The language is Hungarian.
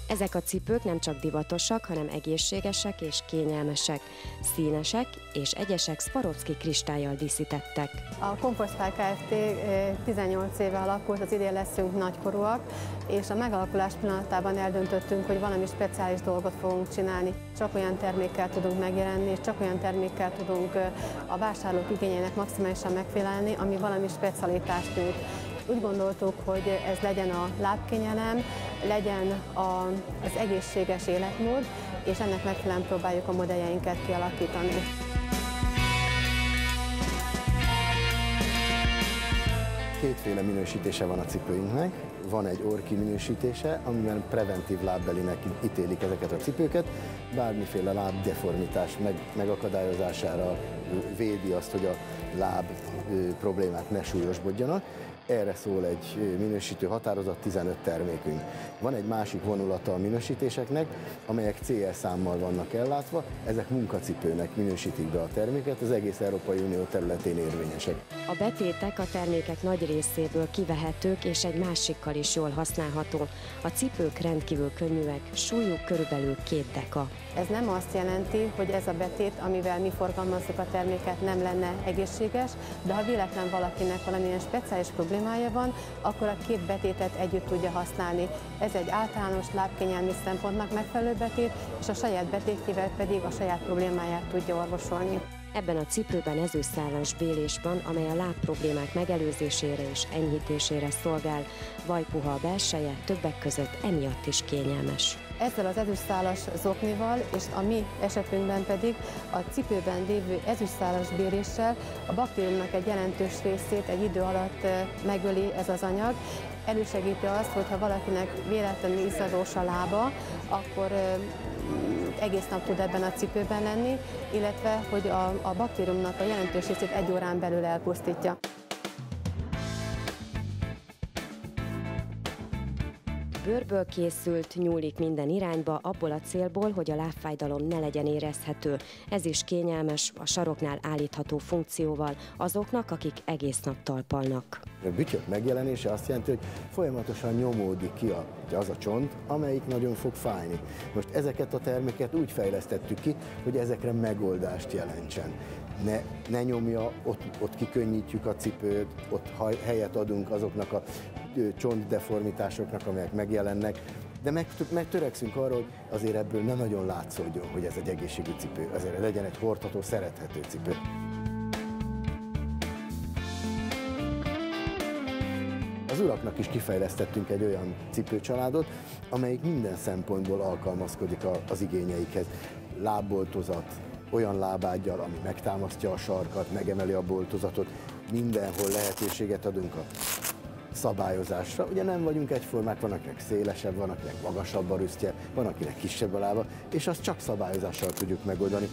Ezek a cipők nem csak divatosak, hanem egészségesek és kényelmesek, színesek és egyesek Swarovski kristállyal díszítettek. A Comfortstyle Kft. 18 éve alakult, az idén leszünk nagykorúak, és a megalakulás pillanatában eldöntöttünk, hogy valami speciális dolgot fogunk csinálni. Csak olyan termékkel tudunk megjelenni, és csak olyan termékkel tudunk a vásárlók igényeinek maximálisan megfelelni, ami valami specialitást nyújt. Úgy gondoltuk, hogy ez legyen a lábkényelem, legyen az egészséges életmód, és ennek megfelelően próbáljuk a modelljeinket kialakítani. Kétféle minősítése van a cipőinknek. Van egy orki minősítése, amiben preventív lábbelinek ítélik ezeket a cipőket. Bármiféle lábdeformitás megakadályozására védi azt, hogy a láb problémák ne súlyosbodjanak. Erre szól egy minősítő határozat, 15 termékünk. Van egy másik vonulata a minősítéseknek, amelyek CE számmal vannak ellátva, ezek munkacipőnek minősítik be a terméket, az egész Európai Unió területén érvényesek. A betétek a termékek nagy részéből kivehetők és egy másikkal is jól használható. A cipők rendkívül könnyűek, súlyuk körülbelül 2 deka. Ez nem azt jelenti, hogy ez a betét, amivel mi forgalmazzuk a terméket, nem lenne egészséges, de ha véletlen valakinek valamilyen speciális problémája van, akkor a 2 betétet együtt tudja használni. Ez egy általános lábkényelmi szempontnak megfelelő betét, és a saját betétjével pedig a saját problémáját tudja orvosolni. Ebben a cipőben ezüstszálas bélés van, amely a lábproblémák megelőzésére és enyhítésére szolgál. Vajpuha a belseje, többek között emiatt is kényelmes. Ezzel az ezüstszálas zoknival, és a mi esetünkben pedig a cipőben lévő ezüstszálas béléssel a baktériumnak egy jelentős részét egy idő alatt megöli ez az anyag. Elősegíti azt, hogy ha valakinek véletlenül izzadós a lába, akkor egész nap tud ebben a cipőben lenni, illetve hogy a baktériumnak a jelentős részét 1 órán belül elpusztítja. Bőrből készült, nyúlik minden irányba, abból a célból, hogy a lábfájdalom ne legyen érezhető. Ez is kényelmes, a saroknál állítható funkcióval azoknak, akik egész nap talpalnak. A bütyök megjelenése azt jelenti, hogy folyamatosan nyomódik ki az a csont, amelyik nagyon fog fájni. Most ezeket a terméket úgy fejlesztettük ki, hogy ezekre megoldást jelentsen. Ne nyomja, ott kikönnyítjük a cipőt, ott helyet adunk azoknak a csontdeformitásoknak, amelyek megjelennek, de megtörekszünk arra, hogy azért ebből ne nagyon látszódjon, hogy ez egy egészségű cipő, azért legyen egy hordható, szerethető cipő. Az uraknak is kifejlesztettünk egy olyan cipőcsaládot, amelyik minden szempontból alkalmazkodik az igényeikhez. Lábboltozat, olyan lábággyal, ami megtámasztja a sarkat, megemeli a boltozatot, mindenhol lehetőséget adunk a szabályozásra. Ugye nem vagyunk egyformák, van akinek szélesebb, van akinek magasabb a rüsztje, van akinek kisebb a lába, és azt csak szabályozással tudjuk megoldani.